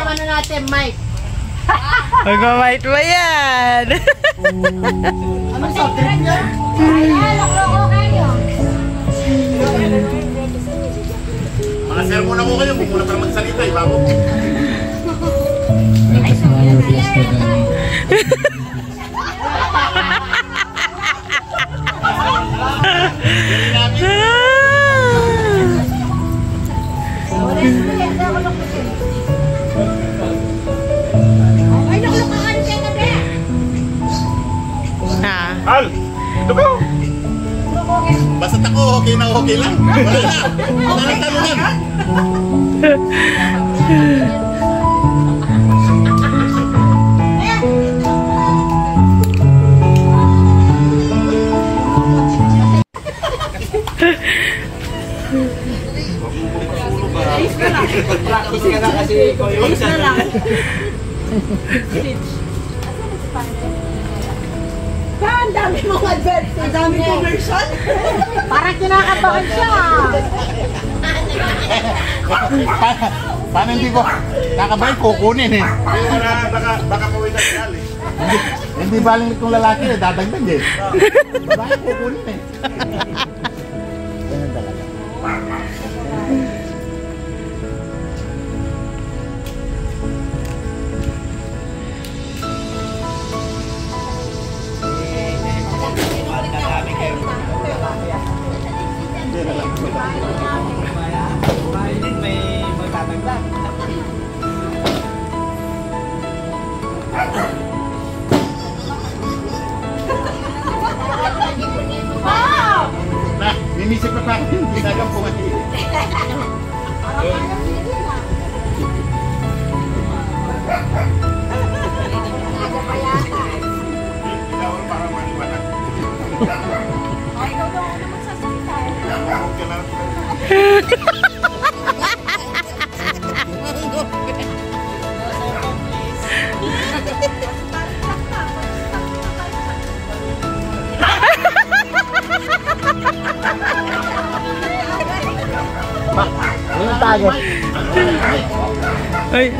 ano natin, Mike. Mag-mite ba yan? Ano sa trip niya? Ay, loko kayo. Mga sir muna ko kayo, kung muna para magsalita, bago. Al! Ito ko! Basta ako, okay na okay lang. Wala na! Wala na tanungan! Practice ka na kasi ikaw yung isa na. Ang dami mong advert. Ang dami commercial. Parang kinakabahan siya. Paano hindi ko? Kakabayan, kukunin eh. Baka kawin na siya eh. Hindi baling itong lalaki eh, dadagdag eh. Babae, kukunin eh. Ganyan talaga. May magtatagdag. Nah, minisip pa ako yung ginagang pumati. Ginawan para maniwanag. Ay, ikaw daw ako naman sasalita. Ano tayo? Ay.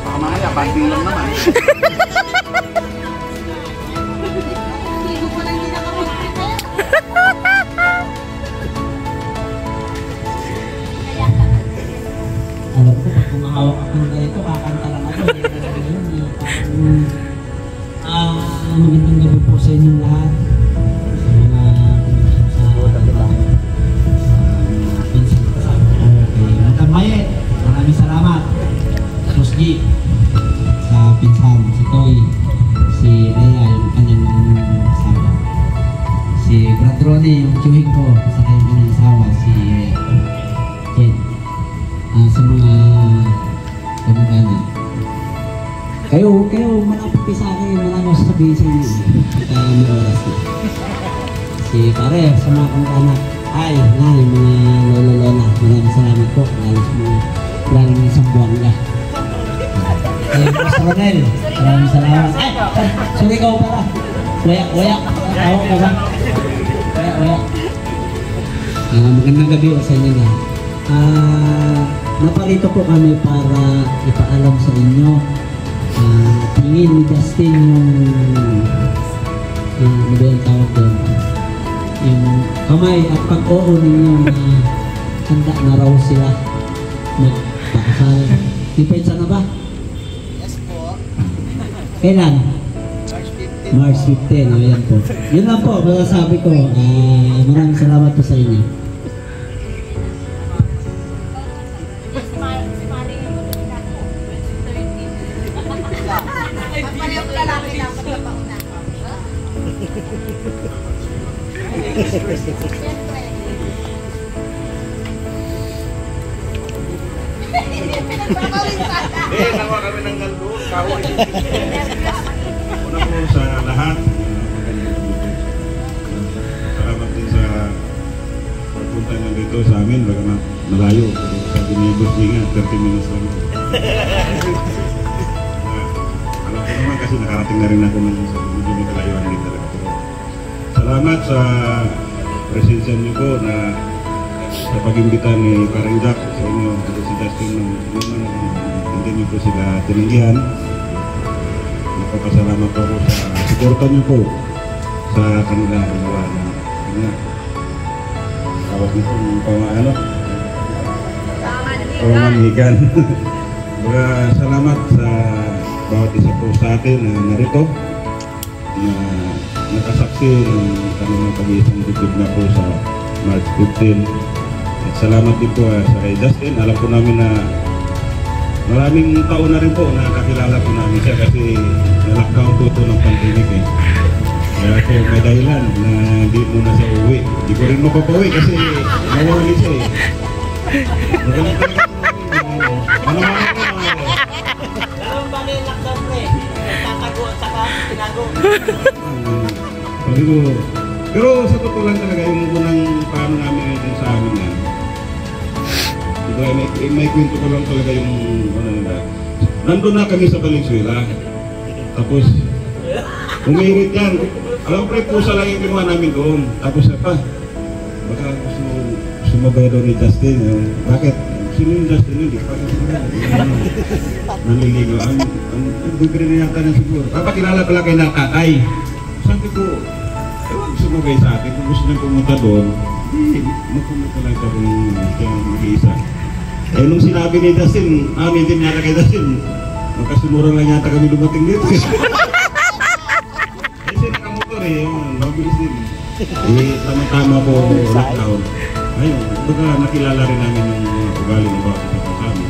Mamaya, banding lang naman. Alam ko, pag kumahawak ako ng ganito, kakanta lang ako. Magandang gabi po sa inyong lahat. Sa mga pinsan kasama ko kay Madam Mayet. Maraming salamat. Sos G. Sa pinsan, si Toy. Si Rhea, yung kanyang asawa. Si Brad Ronnie, yung tiyuhin ko. Sa kanyang asawa, si Jen. Sa mga kamag-anak. Kayo malapit sa akin, malapit sabihin sa inyo. Kaya may oras na. Si pare, sa mga kamag-anak. Ay, yung mga lolo-lola. Maraming salamat po. Lalo ng isang buwang na. Pastor Ronel, maraming salamat. Ay, sorry ko pala. Wayak. Tawag ka ba? Wayak. Magandang gabi sa inyo na. Naparito po kami para ipaalam sa inyo. Tingin ni Justin yung ano ba yung tawag doon? Yung kamay at pag-oo ninyo na handa na raw sila magpakasal. Depensa na ba? Yes po. Kailan? March 15. Ayan po. Yun lang po, masasabi ko. Maraming salamat po sa inyo. Nakuha kami ng galdo, kahoy. Una po sa lahat, salamat din sa pagpunta nyo dito sa amin, bagamat malayo. Sabi ni Boss G nga, 30 minutes lang. Alam ko naman kasi nakarating na rin ako ng medyo may kalayuan din talaga. Pero salamat sa presensya niyo po na sa pag-imbita ni Parang Jack sa inyo at si Justin nung hindi niyo po sila tinanggihan. Nagpapasalamat po sa suporta niyo po sa kanilang gawa na tawag niyo po pamanigan. Salamat sa bawat isa po sa atin na narito na nakasaksi ng kanilang pag-iisang dibdib na po sa March 15. At salamat din po sa kay Justin. Alam po namin na maraming taon na rin po na kakilala po namin siya kasi na-lockdown po ito ng pandemic eh. Kaya po may dahilan na hindi muna siya uwi. Hindi ko rin mapapauwi kasi nawawali siya eh. Magaling talaga po namin. Dalawang bali yung lockdown ko eh. Tatago at saka tinago. Pero sa totoo lang talaga yung unang paano namin yung sa amin na diba, may kwento ko lang talaga yung ano nila. Nandun na kami sa Valenzuela. Tapos umirit yan. Alam ko pusa lang yung kinuha namin doon. Tapos pa baka gusto sumabay doon ni Justin. Bakit? Sino yung Justin yun? Bakit sila? Nanliligaw. Ang bibiri na yata na siguro. Papakilala pala kayo ng tatay. Sabi ko, ewan sumabay sa atin. Kung gusto nang pumunta doon, magpumunta lang sa kung mag-iisa. Eh nung sinabi ni Justin, amin din yata kay Justin, magkasunura lang yata kami dumating dito. Eh siya nakamotor eh, mabilis din. Eh tama-tama po lockdown. Ayun, baga nakilala rin namin yung ugali ng bawat isa pa kami.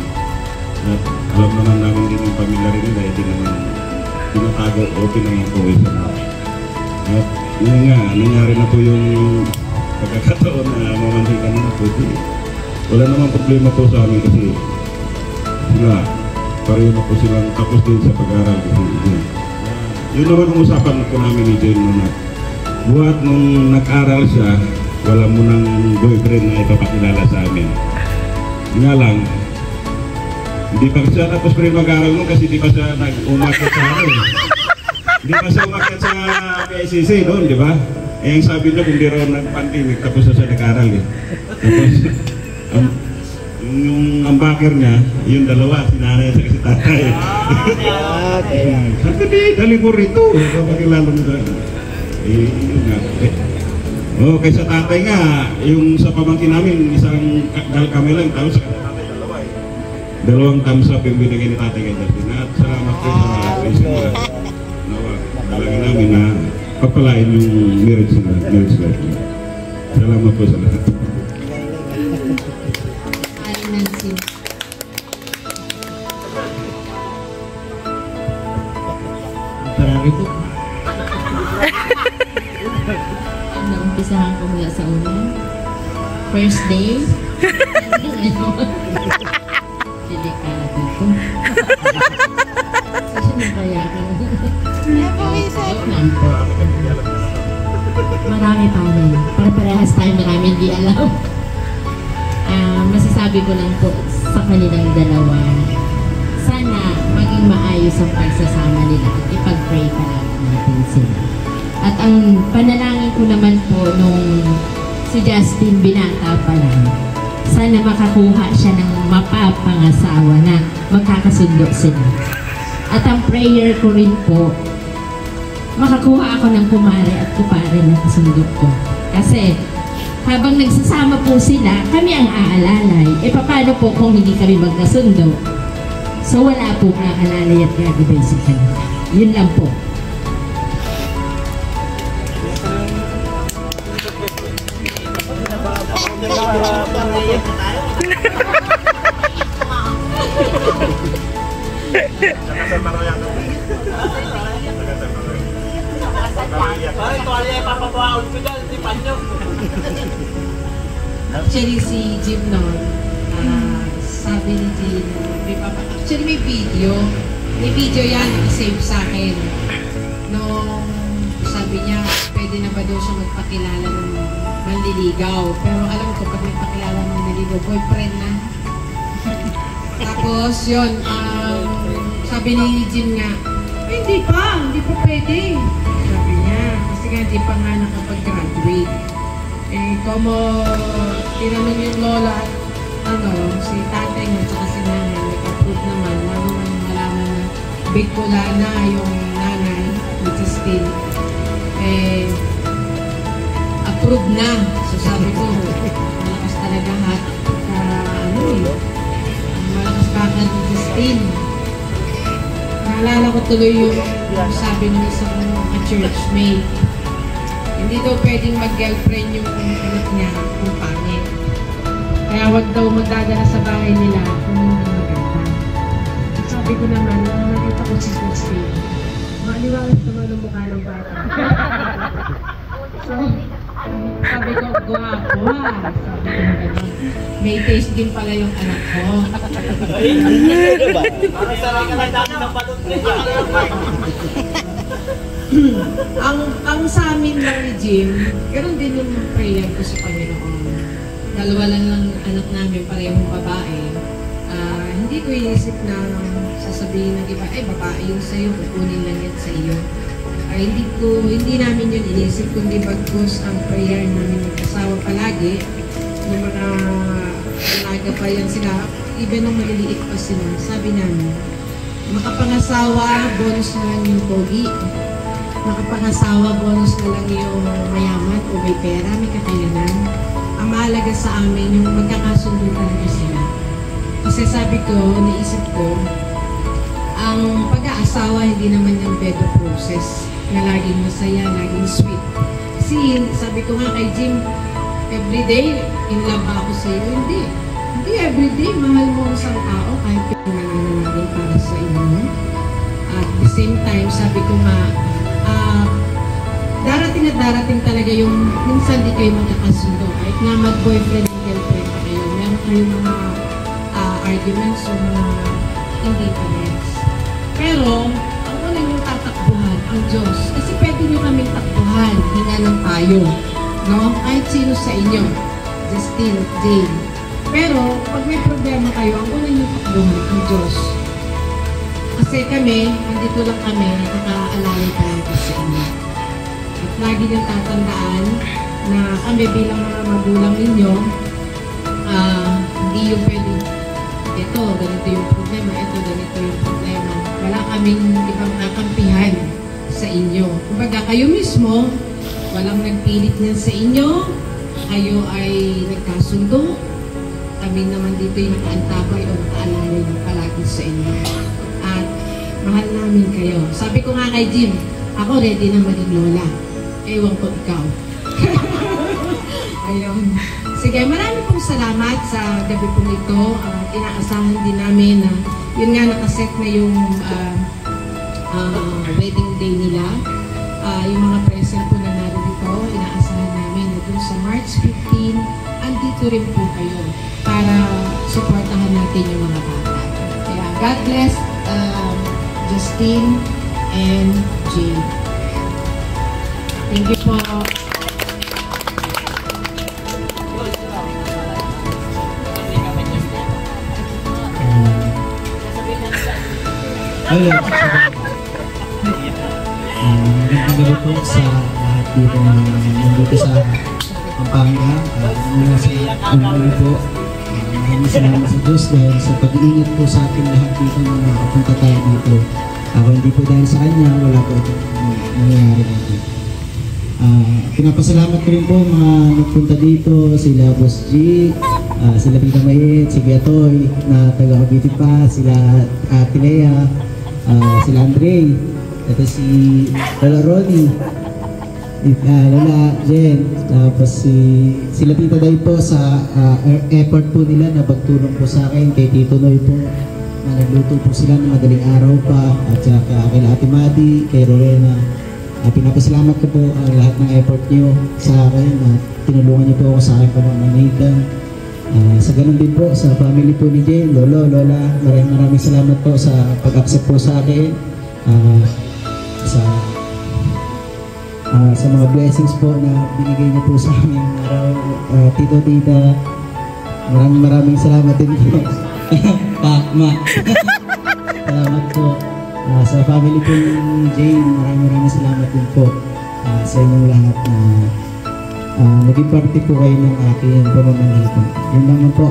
At alam naman namin din yung pamilya rin nila, hindi naman tinatago o pinangakuwi sa mga. At yun nga, nangyari na po yung pagkakataon na mamandikan na po. Wala namang problema po sa amin kasi sila, pareho na po silang tapos din sa pag-aaral. Yun naman ang usapan na po namin ni Jane na buhat nung nag-aral siya, wala mo ng boyfriend na ipapakilala sa amin. Nga lang, hindi pa siya tapos pa rin mag-aaral mo kasi di pa siya nag-umakyat sa akin. Hindi pa siya umakyat sa PSCC doon, di ba? Eh, ang sabi niya kung di raw nag-pandemic tapos na siya nag-aaral eh. Tapos, yung ambakir niya, yung dalawa, si nanay at si tatay. Sabi di, dali mo rito. Kapakilala mo doon. Eh, yun nga. Oh, kaysa tatay nga, yung sa pamangkin namin, isang kami lang, tapos sa tatay dalawa eh. Dalawang thumbs up yung binigay ni tatay kay Justin. At salamat po sa reason na dalangin namin na pagpalain yung marriage life. Salamat po sa lahat. Parang ito. Naumpisahan ko mula sa una. First day. Delikado ito. Sino kaya ka? Marami pa rin. Para-parehas tayo marami hindi alam. Masasabi ko lang po sa kanilang dalawa, sana maging maayos ang pagsasama nila at ipag-pray pa natin sila. At ang panalangin ko naman po nung si Justin binata pa lang, sana makakuha siya ng mapapangasawa na magkakasundo sila. At ang prayer ko rin po, makakuha ako ng kumare at kupare na kasundo ko. Kasi habang nagsasama po sila, kami ang aalalay. E paano po kung hindi kami magkasundo? So wala po aalalay at gagawin sa kanila. Yun lang po. Actually, si Jim noon, sabi ni Jim, actually may video. May video yan, i-save sa akin. Nung sabi niya, pwede na ba daw siya magpakilala ng manliligaw. Pero alam ko, pag may pakilala ng manliligaw, boyfriend na. Tapos, yun, sabi ni Jim nga, ay, hindi pa pwede. Sabi niya, kasi nga di pa nga nakapag-graduate. Eh, como tinanong yung lola at si tatay nga tsaka si nanay, nag-approve naman, lalo nang malaman na Bicolana yung nanay, which is still, approve na. So sabi ko, malakas talaga malakas bakit ni Still. Naalala ko tuloy yung sabi ng isang churchmate. Hindi daw pwedeng mag-girlfriend yung anak niya kung pangit. Kaya wag daw magdadala sa bahay nila kung hindi maganda. Sabi ko naman, nung nakita ko si Still, maliwanag naman ang mukha ng bata. So, sabi ko, guwapo ha. Sabi ko na gano'n. May taste din pala yung anak ko. Parang sarang ka lang dati ng patot ang sa amin lang ni Jim, gano'n din yung prayer ko sa Panginoon. Dalawa lang ang anak namin, parehong babae. Hindi ko inisip na sasabihin ng iba, babae yung sa'yo, kukunin lang yan sa iyo. Hindi namin yun inisip, kundi bagkus ang prayer namin mag-asawa palagi. Yung mga alaga pa yan sila, even nung maliliit pa sila, sabi namin, makapangasawa, bonus na lang yung pogi. Makapangasawa, bonus na lang yung mayaman o may pera, may kakayanan. Ang mahalaga sa amin, yung magkakasundo talaga sila. Kasi sabi ko, naisip ko, ang pag-aasawa hindi naman yung better process na laging masaya, laging sweet. Kasi sabi ko nga kay Jim, everyday, in love ako sa iyo. Hindi everyday, mahal mo ang isang tao kahit pinanananarin para sa inyo. At the same time, sabi ko nga, darating at darating talaga yung minsan di kayo magkakasundo. Kahit nga mag-boyfriend and girlfriend pa kayo, meron kayong mga arguments o mga hindi parehas. Pero, ang una yung tatakbuhan, ang Diyos. Kasi pwede nyo kaming takbuhan, hinga ng tayo. No? Kahit sino sa inyo. Justin, Jane. Pero, pag may problema kayo, ang una yung takbuhan, ang Diyos. Kasi kami, andito lang kami, nakaalala talaga sa inyo. At lagi niyong tatandaan na kami bilang mga magulang ninyo, hindi yung pwede, ito, ganito yung problema, ito, ganito yung problema. Wala kaming ibang kakampihan sa inyo. Kumbaga, kayo mismo, walang nagpilit niyan sa inyo, kayo ay nagkasundo, kami naman dito yung nakaantabay o nakaalala yung palagi sa inyo. At mahal namin kayo. Sabi ko nga kay Jim, ako ready na maging lola. Ewan ko ikaw. Ayun. Sige, marami pong salamat sa gabi pong ito. Inaasahan din namin na yun nga nakaset na yung wedding day nila. Yung mga present po na narito, inaasahan namin na dun sa March 15, andito rin po kayo para supportahan natin yung mga bata. Kaya God bless Justin and Jane. Thank you po. Hello. Magandang gabi po sa lahat dito nandito sa Pampanga. Mula sa Pampanga po. Maraming salamat sa Diyos dahil sa pag-iingat po sa ating lahat dito na makapunta tayo dito. Ako hindi po dahil sa kanya, wala po ito nangyayari dito. Pinapasalamat ko rin po mga nagpunta dito, sila Boss G, sila Tita Mayet, si Biatoy, na taga-Cavite pa, sila Ate Lea, sila Andre, ito si Lola Ronnie, Lola Jen, tapos sila Tita Day po sa effort po nila na pagtulong po sa akin, kay Tito Noy po, na nagluto po sila ng madaling araw pa, at saka kay Ate Madi, kay Rowena. Pinapasalamat ko po ang lahat ng effort nyo sa akin at tinulungan nyo po ako sa aking pamamagitan. Sa ganun din po sa family po ni Jane, Lolo, Lola, maraming salamat po sa pag-accept po sa akin. Sa mga blessings po na binigay niyo po sa amin araw, Tito, Tita, maraming salamat din po. Pakma. Salamat po. Sa family po ni Jane, maraming salamat din po. sa inyong lahat na naging parte po kayo ng aking pamamagitan. Yun naman po,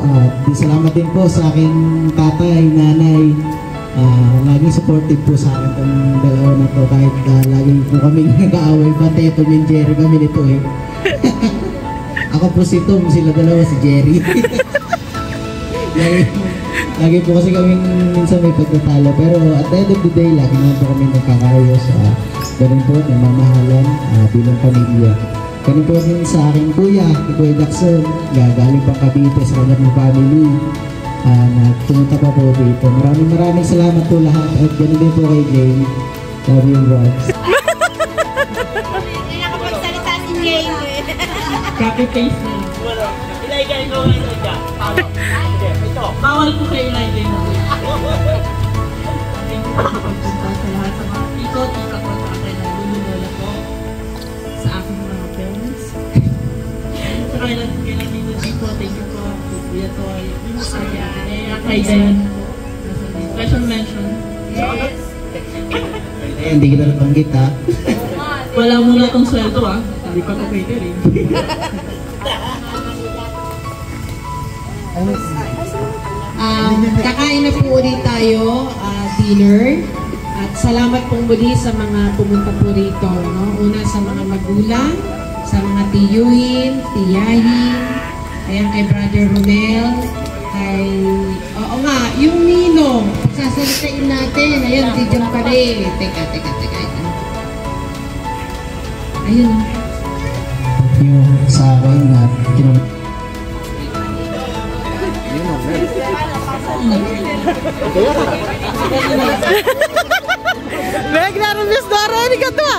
salamat din po sa aking tatay, nanay, laging supportive po sa akin itong dalawa na to kahit laging po kami nag-aaway pati ito yung Jerry kami nito eh. Ako po si Tom, sila dalawa si Jerry. lagi po kasi kami minsan may pagtatalo pero at the end of the day lagi naman po kami nagkakayos. Ganun po, namamahalan bilang pamilya. Ganun po din sa aking kuya, si Kuya Jackson, galing pang Cavite sa kanyang family. Na pumunta pa po dito. Maraming salamat po lahat at ganun din po kay Jane. Love you, Rods. Hindi nakapagsalita si Jane. Copy-paste na. Ilagay ko ngayon dyan. Ito. Bawal po kayo ilagay na. Thank you po sa pagpunta sa lahat sa mga tito, tita ko sa akin na lululola po sa aking mga parents. Sa kailan dito po, thank you po. Kuya Toy, kay Dan, special mention. Yes. Hindi kita nabanggit ha. Wala muna tong sweldo hindi pa ko catering. Kakain na po ulit tayo, dinner. At salamat pong muli sa mga pumunta po rito. No? Una sa mga magulang, sa mga tiyuhin, tiyahin, ayan kay Brother Romel, kay, oo nga, yung ninong, sasalitain natin, ayun, si John Pare. Teka. Ayun. Yung sa akin na Naglarabis na rin ka to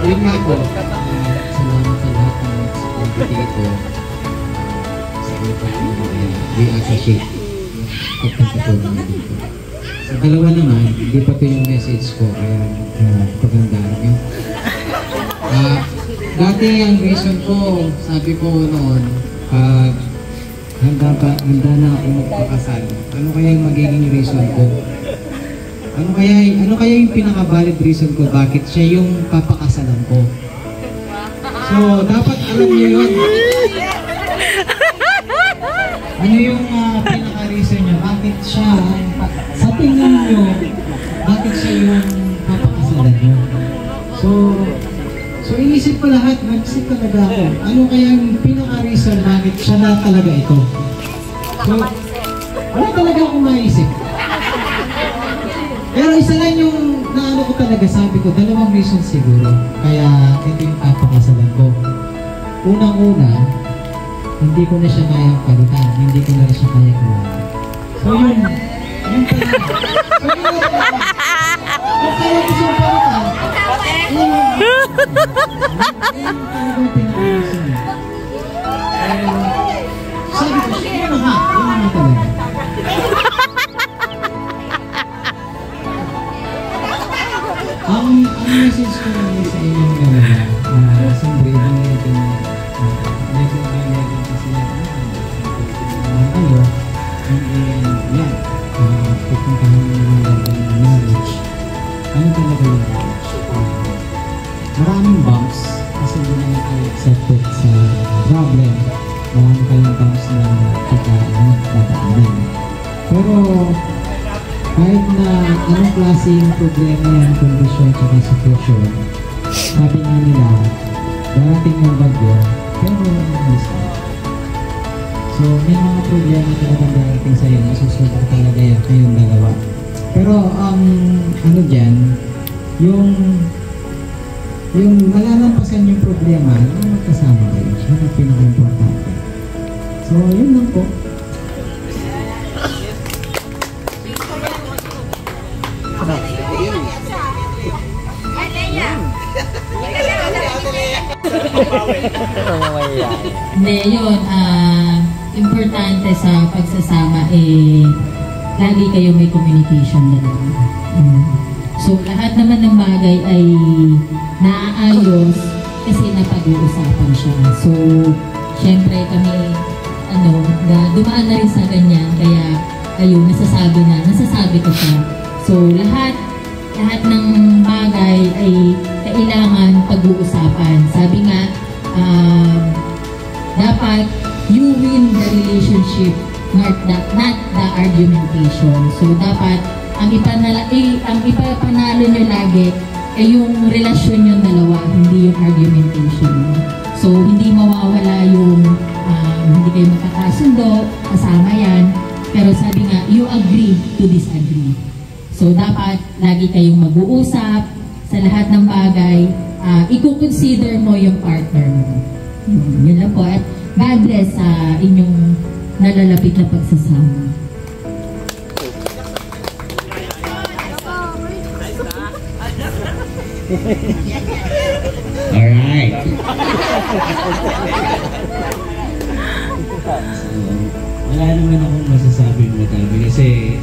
Yun nga po, salamat sa lahat ng nagsipunti dito. We appreciate pagpunta po namin dito. Sa dalawa naman, hindi pa ito yung message ko, kaya pagandaan nyo. Dati ang reason ko, sabi ko noon, handa na ako magpakasal. Ano kaya yung magiging reason ko? Ano kaya yung pinaka-valid reason ko bakit siya yung papakasalan ko? So, dapat alam niyo yun. Ano yung pinaka-reason niya? Bakit siya, sa tingin niyo, bakit siya yung papakasalan niyo? So inisip ko lahat, nag-isip talaga ako. Ano kaya yung pinaka-reason bakit siya na talaga ito? So, wala talaga akong maisip. Pero isa lang yung naano ko talaga, sabi ko, dalawang reason siguro. Kaya ito yung papakasalan ko. Unang-una, hindi ko na siya kayang palitan. Hindi ko na siya kaya kuha. So yun pala. So yun kung kaya ko siyang palitan, talagang pinaka-reason. Sabi ko, yun na talaga. Ang message ko naman sa inyong dalawa, siyempre, hindi natin kasi kayo, yan, pupuntahan naman natin ng marriage. Ano talaga yung marriage? Maraming bumps, kasi hindi naman kayo accepted sa problem. Maraming kayong bumps na dadaanin. Pero, kahit na anong klaseng problema yan, kondisyon at sitwasyon, sabi nga nila, darating ng bagyo, pero alis na. So, may mga problema talagang darating sa'yo, masusunod talaga yan kayong dalawa. Pero, ano dyan, yung malalampasan yung problema, yung magkasama kayo, siya ang pinaka-importante. So, yun lang po. Hindi, yun, importante sa pagsasama lagi kayo may communication na lang. So, lahat naman ng bagay ay naaayos kasi napag-uusapan siya. So, syempre kami, na dumaan na rin sa ganyan, kaya ayun, nasasabi ko siya. So lahat ng bagay ay kailangan pag-uusapan. Sabi nga, dapat you win the relationship, not the argumentation. So dapat ang ipapanalo nyo lagi ay yung relasyon yung dalawa, hindi yung argumentation. So hindi mawawala yung hindi kayo magkakasundo, kasama yan. Pero sabi nga, you agree to disagree. So dapat lagi kayong mag-uusap sa lahat ng bagay. I-consider mo yung partner mo. Yun lang po. At God bless sa inyong nalalapit na pagsasama. Alright. Wala naman akong masasabi madami kasi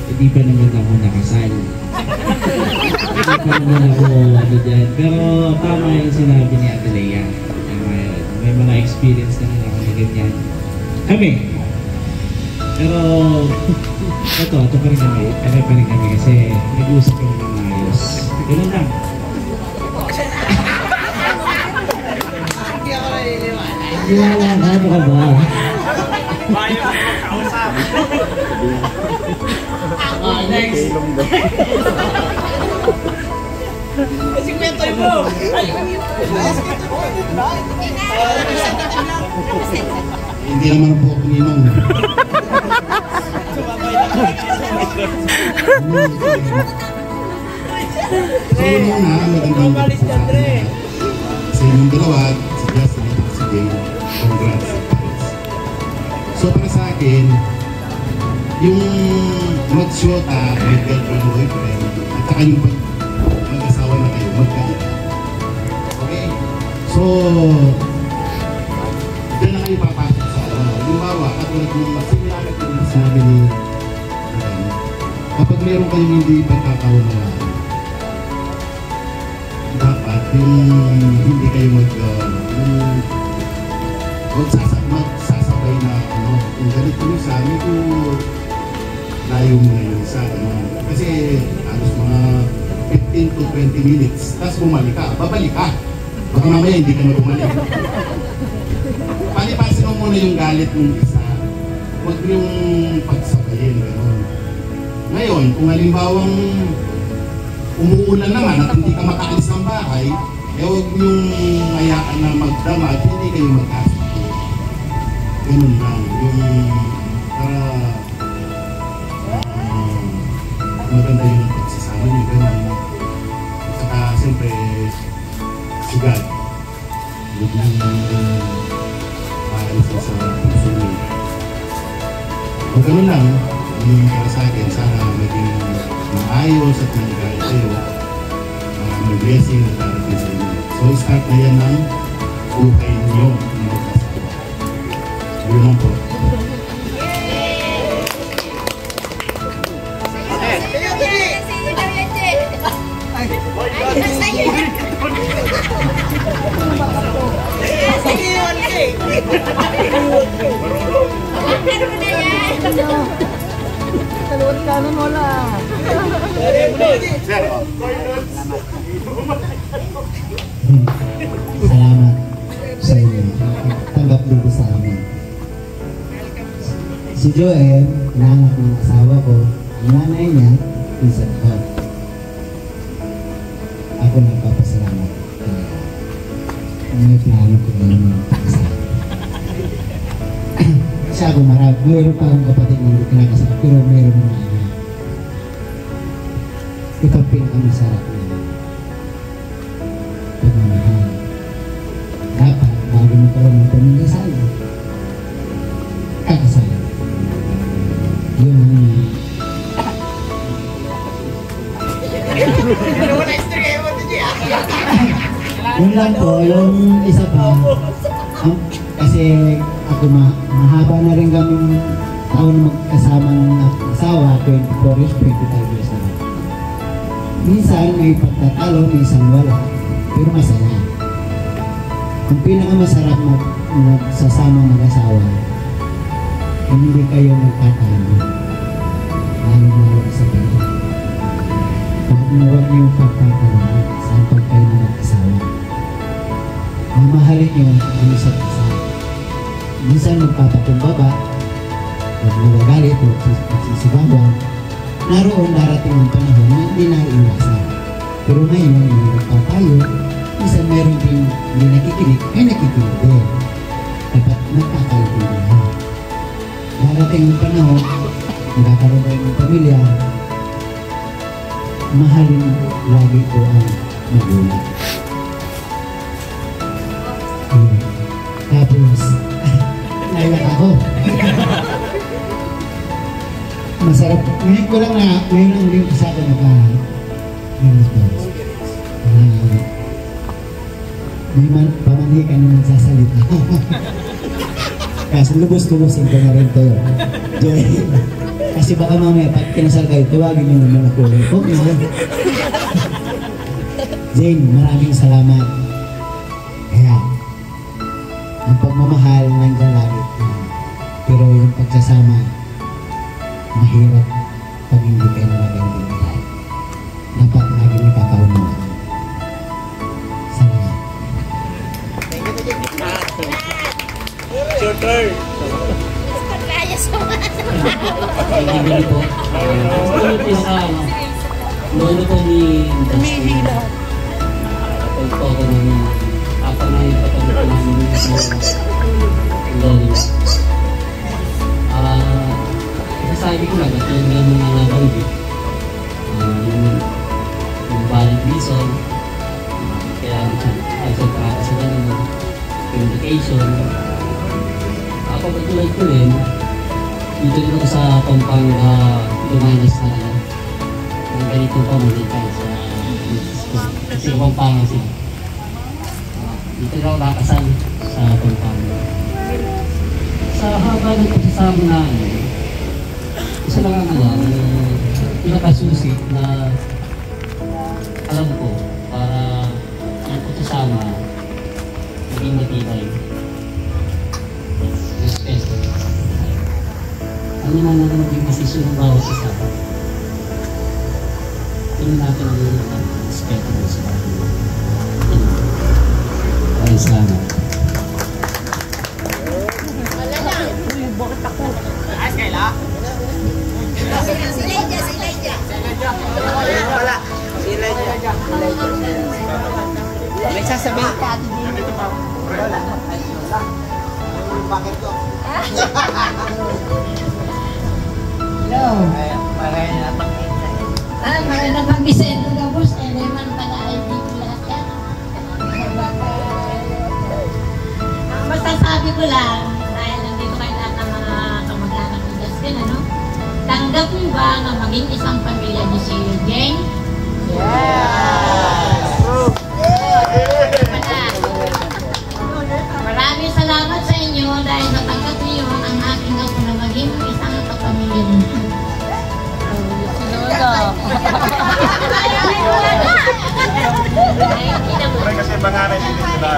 hindi pa naman ako nakasal. Hindi pa naman ako dyan. Pero tama yung sinabi ni Ate Lea. May mga experience naman ako na ganyan. Kami. Pero ito pa rin kami. Kami pa rin kami kasi nag-uusap kami ng maayos. Ganun lang. Wala, ano ka ba? Bayo ako kausap. Next. Kasi mentoy mo. Hindi naman po ako ninong. So yun muna, magandang pagsasabi sa inyong dalawa, si Justin at si Jane. Congrats. So para sa akin, yung mag-shota, may girlfriend, boyfriend, at saka yung mag-asawa na kayo, magkaita. Okay? So, dyan na kayo papasok sa halimbawa, katulad ng similar na sinabi ni Adam, kapag meron kayong hindi pagkakaunawaan, dapat yung hindi kayo magsasabay na kung ganito yung sa amin ko layo mo na yun sa kasi halos mga 15 to 20 minutes tapos bumalik ka, babalik ka baka mamaya hindi ka na bumalik palipasin mo muna yung galit mong isa, huwag yung pagsabayin gano'n. Ngayon kung halimbawang umuulan naman at hindi ka makaalis ng bahay, huwag yung hayaan na magdamag, hindi kayo magkasito. Ganun lang, yung para maganda yung pagsasama niyo, ganun. At saka siyempre, si God, huwag nang maalis sa puso niyo. O ganun lang, yung para sa akin, sana maging maayos at nangyayari kayo. Maraming blessing na darating sa inyo. So, start na yan ng buhay niyo na magkasawa. Yun lang po. Taluan ka nun wala. Salamat sa inyo. Tanggap dito sa amin. Si Joel, inanak ng asawa ko, ang nanay niya, pinsan ko. Ako nagpapasalamat. May plano ko na yung pagkasama. Kasi ako marami, mayroon pa akong kapatid na hindi kinakasama, pero mayroon na niya. Ito ang pinakamasarap niya. Pagmamahal. Dapat, bago mo karoon ng pamilya sana, kakasal. Yun yun lang po, yung isa pa, kasi ako mahaba na rin kami taon magkasama ng asawa, 24 years, 25 years na. Minsan may pagtatalo, minsan wala, pero masaya. Ang pinakamasarap magsasama mag-asawa, kung hindi kayo magtatalo, lalo sa pera. Huwag niyong pagtatalo sa pag kayo na mag-asawa. Mamahalin niyo ang isa't isa. Minsan magpapakumbaba, huwag nagagalit o magsisigawan, naroon darating ang panahon na hindi naiiwasan. Pero ngayon, yung nagpapayo, minsan meron din hindi nakikinig, ay nakikinig din. Dapat magkakaintindihan. Darating ang panahon, magkakaroon kayo ng pamilya, mahalin lagi ko ang magulang. Tapos, naiyak ako. Masarap. Ngayon ko lang din sa akin may pamanhi ka na nagsasalita. Kasi lubos-lubosin ko na rin to. Joy. Kasi baka mamaya pag kinasal kayo, tuwagin niyo naman ako. Okay. Jane, maraming salamat. Kaya, ang pagmamahal nandiyan lagi. Pero yung pagsasama, mahirap pag hindi kayo nagagawin. Dapat lagi nakakaunawaan. Salamat. Your turn. Hindi po. Noon po ni Dustin. Kapag po ako ng kapanahin kapag po namin yung lolo. Sasabi ko lang, ito yung gano'n nga nabanggit. Yung valid reason, kaya ay sa traka sa gano'n, communication. Ako patulad ko rin, dito rin ako sa Pampanga lumanas na yung ganitong pamulita sa school. Kasi Pampanga sila. Dito rin ako nakasal sa Pampanga. Sa haba ng pagsasama namin, isa lang ang pinakasusi na alam ko para ang pagsasama maging matibay. Respeto. Ano naman ang maging desisyon ng bawat isa? Tingnan natin ang respeto mo sa bawat isa. Maraming salamat. Wala lang. Bakit ako? Ayos kayo la? Si Elijah. Wala. Si Elijah. May sasabihin ka ito din. Wala. Bakit ko? Hello. Maray na pakita. Maray na pag-isento ka, boss. Eh, naman pala ay dito lahat yan. Ang masasabi ko lang, dahil nandito kayo lahat ng mga kamag-anak ng Dustin, ano? Tanggap mo ba na maging isang pamilya ni si Jane? Yes! Maraming salamat sa inyo dahil natanggap niyo ang aking ako na maging isang kapamilya niyo. Kasi pangalan hindi sila.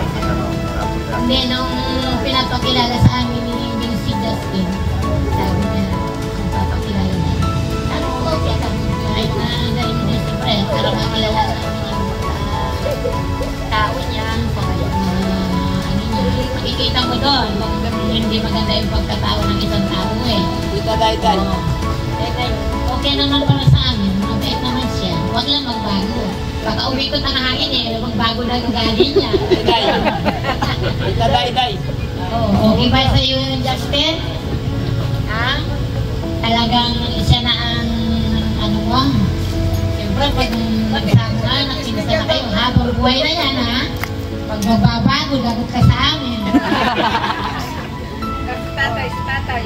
Hindi, nung pinapakilala sa amin ni si Dustin, sabi niya, kung papakilala na, ano po, okay lang. Kahit na dahil niya siyempre, para makilala namin yung tao niya, makikita mo doon, hindi maganda yung pagkatao ng isang tao eh. Dito dahil. Okay naman para sa amin, mabait naman siya. Huwag lang magbago. Baka uwi ko tanahangin eh, magbago na yung ugali niya. Dito dahil. Okay ba sa iyo yung Justin? Ha? Talagang siya na ang ano mo? Siyempre, pag nagsama na, nagsinasa na kayo, habang buhay na yan ha? Pag magbabago, dapat ka sa amin. Si tatay.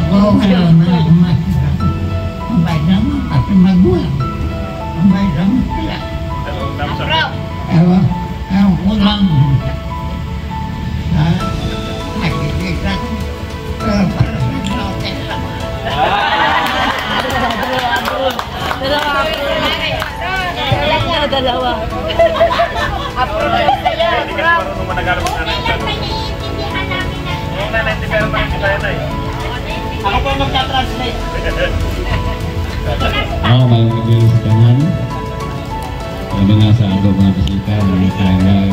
Oo, kaya ang bahay naman kasi magulang. Ang bahay naman sila. Ewan ko lang. Nakikita ko. Pero para sa natin lang. Dalawa. Approve na yan. Hindi ka marunong managalap na natin. Ako po magta-translate. Ako may mag-ilis sa tanan. Ang mga sa ako mga bisita ng Tanggal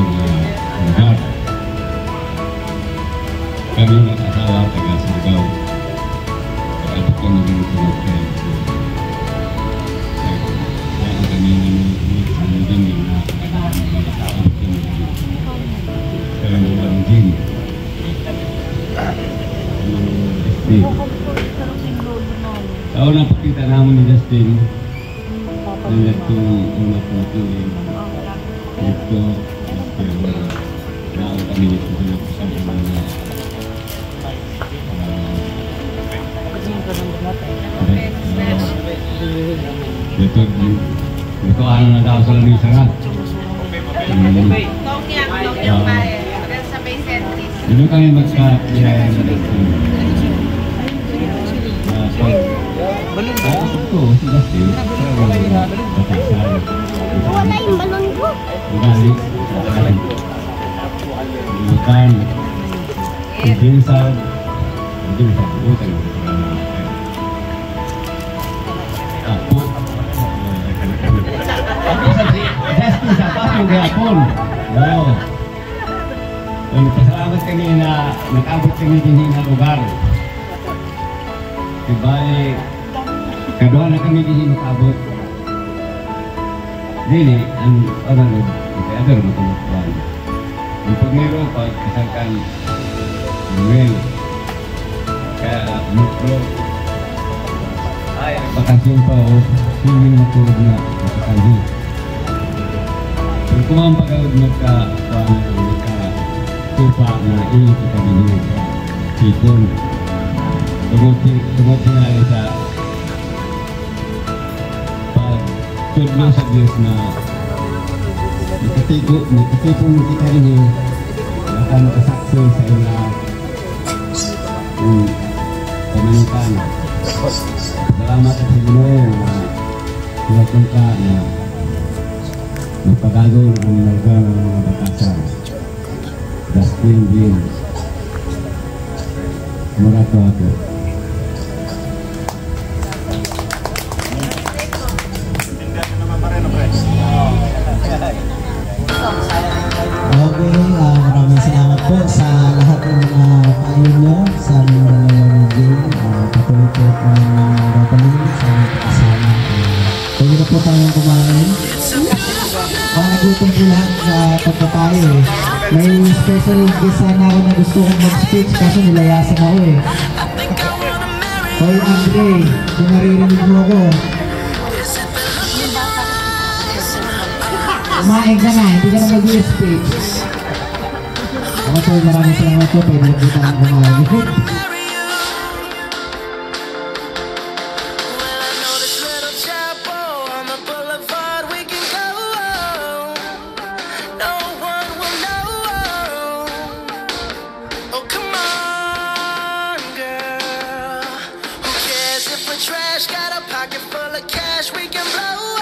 lugar. Kami mag-asawa taga Surigao. Pag-abot ko nag-inutunod kayo. Kaya kami nag-inutunod na pag-abot ko kaya mo lang din. Taon na pakita namin ni Justin. Ito una po ito ito naon kami dito sa mga ito ano na daw sa lamisa nga Tokyo pa eh. Sa may centris. dito kami magka-kiyaya na dito tapos ito si Justin Wala yung balon ko. Galing bukan pinsan bukan aku Justin sa pasong gayapon pasalamat kami na nag-abot kami din na lugar dibalik kedua na kami din nag-abot Dili, ang orang itu ada rumah teman. Untuk meron pag misalkan Noel, kayak mukro, ay bakasyon pa o hindi matulog na kasakali. Kung ang pagawad magka tupa na kita kami dito sa sipon, tumuti nga sa tudlo sa Diyos na nakatipong kita rin yung nakasakso sa ila pamanukan. Salamat sa Panginoon na silatong ka na magpagagol ang larga ng mga batasan. Justin Jim. Murato ako. Okay, maraming salamat po sa lahat ng mga payo nyo sa mga dalawa na game. Patuloy po po ng babalik sa mga kasama. Pwede na po tayong kumain. Nagutom po lahat sa pagpapayo eh. May special guest sana ako na gusto kong mag-speech kasi nilayasan ako eh. Hoy Andre, kung naririnig mo ako, kumain ka na, hindi ka na mag-speech. Ako po, maraming salamat po, pwede na po tayong kumain. Trash, got a pocket full of cash we can blow.